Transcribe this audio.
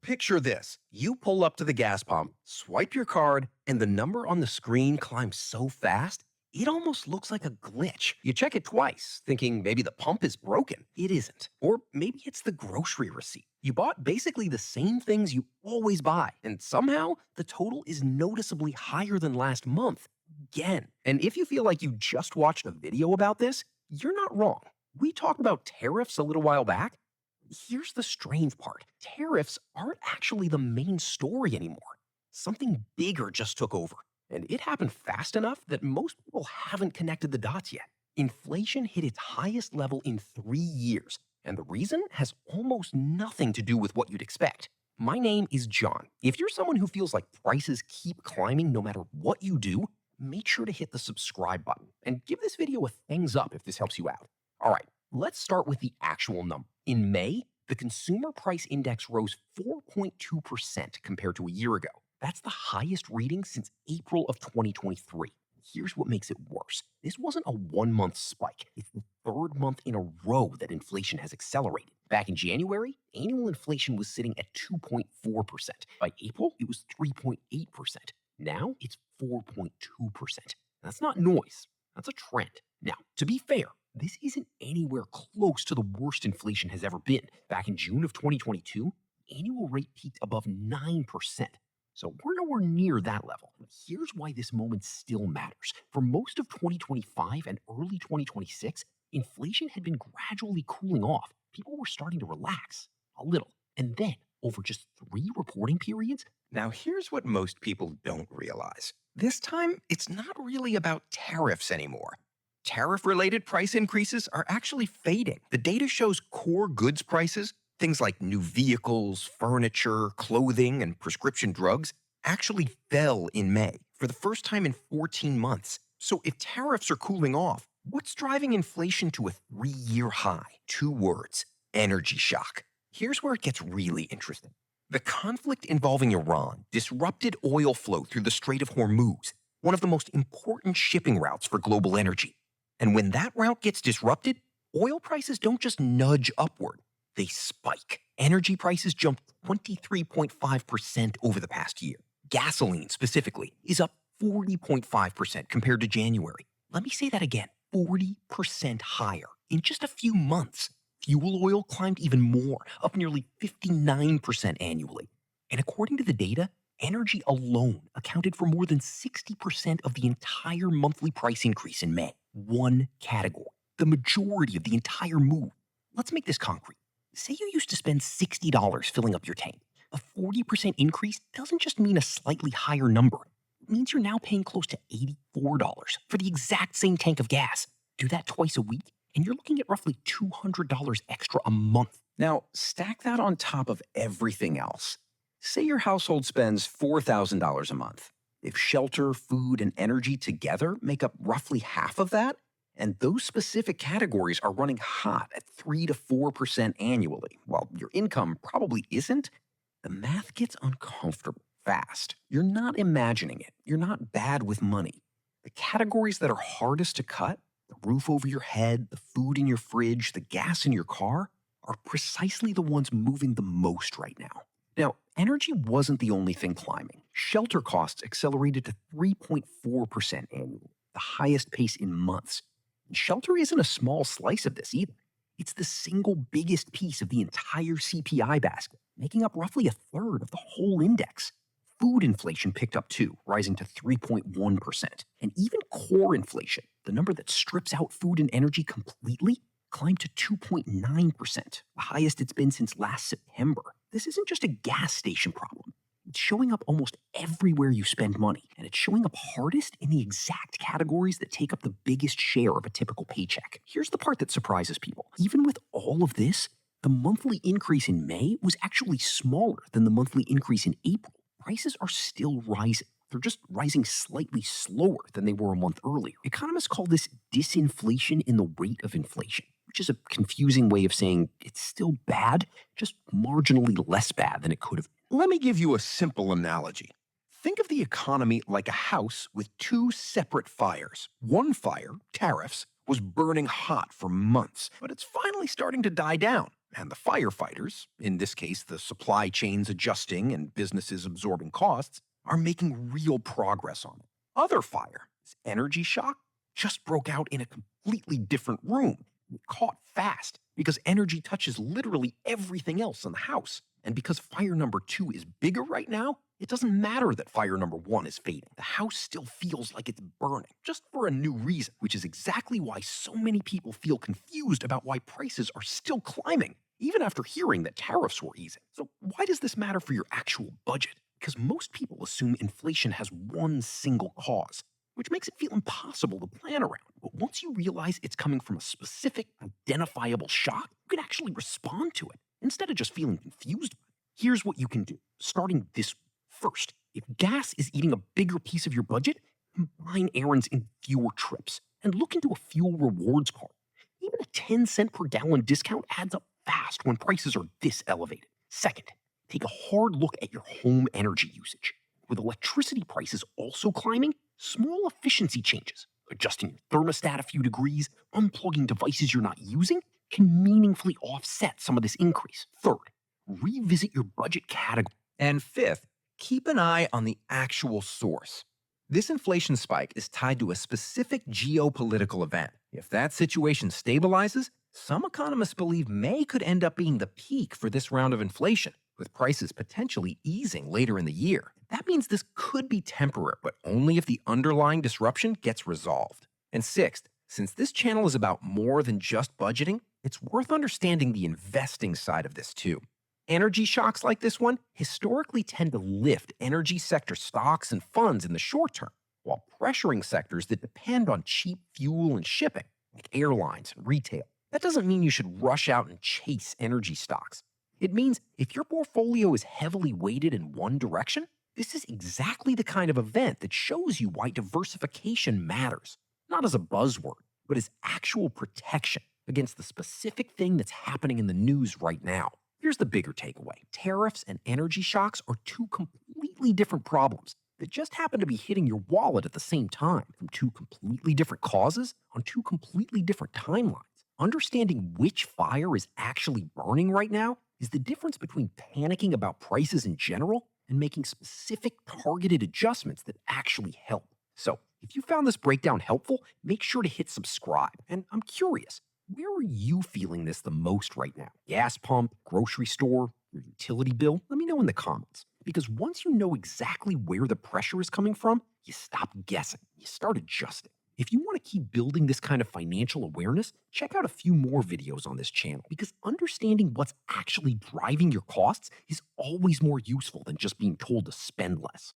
Picture this. You pull up to the gas pump, swipe your card, and the number on the screen climbs so fast, it almost looks like a glitch. You check it twice, thinking maybe the pump is broken. It isn't. Or maybe it's the grocery receipt. You bought basically the same things you always buy, and somehow the total is noticeably higher than last month. Again. And if you feel like you just watched a video about this, you're not wrong. We talked about tariffs a little while back. Here's the strange part. Tariffs aren't actually the main story anymore. Something bigger just took over. And it happened fast enough that most people haven't connected the dots yet. Inflation hit its highest level in 3 years. And the reason has almost nothing to do with what you'd expect. My name is John. If you're someone who feels like prices keep climbing no matter what you do, make sure to hit the subscribe button and give this video a thumbs up if this helps you out. All right, let's start with the actual number. In May, the consumer price index rose 4.2% compared to a year ago. That's the highest reading since April of 2023. Here's what makes it worse. This wasn't a one-month spike. It's the third month in a row that inflation has accelerated. Back in January, annual inflation was sitting at 2.4%. By April, it was 3.8%. Now it's 4.2%. That's not noise. That's a trend. Now, to be fair, this isn't anywhere close to the worst inflation has ever been. Back in June of 2022, annual rate peaked above 9%. So we're nowhere near that level. Here's why this moment still matters. For most of 2025 and early 2026, inflation had been gradually cooling off. People were starting to relax a little. And then, over just 3 reporting periods. Now, here's what most people don't realize. This time, it's not really about tariffs anymore. Tariff-related price increases are actually fading. The data shows core goods prices, things like new vehicles, furniture, clothing, and prescription drugs, actually fell in May for the first time in 14 months. So if tariffs are cooling off, what's driving inflation to a 3-year high? 2 words: energy shock. Here's where it gets really interesting. The conflict involving Iran disrupted oil flow through the Strait of Hormuz, one of the most important shipping routes for global energy. And when that route gets disrupted, oil prices don't just nudge upward, they spike. Energy prices jumped 23.5% over the past year. Gasoline, specifically, is up 40.5% compared to January. Let me say that again, 40% higher in just a few months. Fuel oil climbed even more, up nearly 59% annually. And according to the data, energy alone accounted for more than 60% of the entire monthly price increase in May. One category, the majority of the entire move. Let's make this concrete. Say you used to spend $60 filling up your tank. A 40% increase doesn't just mean a slightly higher number. It means you're now paying close to $84 for the exact same tank of gas. Do that twice a week, and you're looking at roughly $200 extra a month. Now, stack that on top of everything else. Say your household spends $4,000 a month. If shelter, food, and energy together make up roughly half of that, and those specific categories are running hot at 3 to 4% annually, while your income probably isn't, the math gets uncomfortable fast. You're not imagining it. You're not bad with money. The categories that are hardest to cut, the roof over your head, the food in your fridge, the gas in your car, are precisely the ones moving the most right now. Now, energy wasn't the only thing climbing. Shelter costs accelerated to 3.4% annually, the highest pace in months. And shelter isn't a small slice of this either. It's the single biggest piece of the entire CPI basket, making up roughly a third of the whole index. Food inflation picked up too, rising to 3.1%. And even core inflation, the number that strips out food and energy completely, climbed to 2.9%, the highest it's been since last September. This isn't just a gas station problem. It's showing up almost everywhere you spend money, and it's showing up hardest in the exact categories that take up the biggest share of a typical paycheck. Here's the part that surprises people. Even with all of this, the monthly increase in May was actually smaller than the monthly increase in April. Prices are still rising. They're just rising slightly slower than they were a month earlier. Economists call this disinflation in the rate of inflation, which is a confusing way of saying it's still bad, just marginally less bad than it could have been. Let me give you a simple analogy. Think of the economy like a house with 2 separate fires. One fire, tariffs, was burning hot for months, but it's finally starting to die down. And the firefighters, in this case the supply chains adjusting and businesses absorbing costs, are making real progress on it. Other fire, this energy shock, just broke out in a completely different room. It caught fast because energy touches literally everything else in the house. And because fire number 2 is bigger right now, it doesn't matter that fire number 1 is fading. The house still feels like it's burning, just for a new reason, which is exactly why so many people feel confused about why prices are still climbing, even after hearing that tariffs were easing. So why does this matter for your actual budget? Because most people assume inflation has one single cause, which makes it feel impossible to plan around. But once you realize it's coming from a specific, identifiable shock, you can actually respond to it instead of just feeling confused. Here's what you can do, starting this week. First, if gas is eating a bigger piece of your budget, combine errands in fewer trips and look into a fuel rewards card. Even a 10-cent per gallon discount adds up fast when prices are this elevated. Second, take a hard look at your home energy usage. With electricity prices also climbing, small efficiency changes, adjusting your thermostat a few degrees, unplugging devices you're not using, can meaningfully offset some of this increase. Third, revisit your budget category. And fifth, keep an eye on the actual source. This inflation spike is tied to a specific geopolitical event. If that situation stabilizes, some economists believe May could end up being the peak for this round of inflation, with prices potentially easing later in the year. That means this could be temporary, but only if the underlying disruption gets resolved. And sixth, since this channel is about more than just budgeting, it's worth understanding the investing side of this too. Energy shocks like this one historically tend to lift energy sector stocks and funds in the short term, while pressuring sectors that depend on cheap fuel and shipping, like airlines and retail. That doesn't mean you should rush out and chase energy stocks. It means if your portfolio is heavily weighted in one direction, this is exactly the kind of event that shows you why diversification matters, not as a buzzword, but as actual protection against the specific thing that's happening in the news right now. Here's the bigger takeaway. Tariffs and energy shocks are two completely different problems that just happen to be hitting your wallet at the same time, from two completely different causes on two completely different timelines. Understanding which fire is actually burning right now is the difference between panicking about prices in general and making specific targeted adjustments that actually help. So, if you found this breakdown helpful, make sure to hit subscribe. And I'm curious, where are you feeling this the most right now? Gas pump, grocery store, your utility bill? Let me know in the comments. Because once you know exactly where the pressure is coming from, you stop guessing. You start adjusting. If you want to keep building this kind of financial awareness, check out a few more videos on this channel, because understanding what's actually driving your costs is always more useful than just being told to spend less.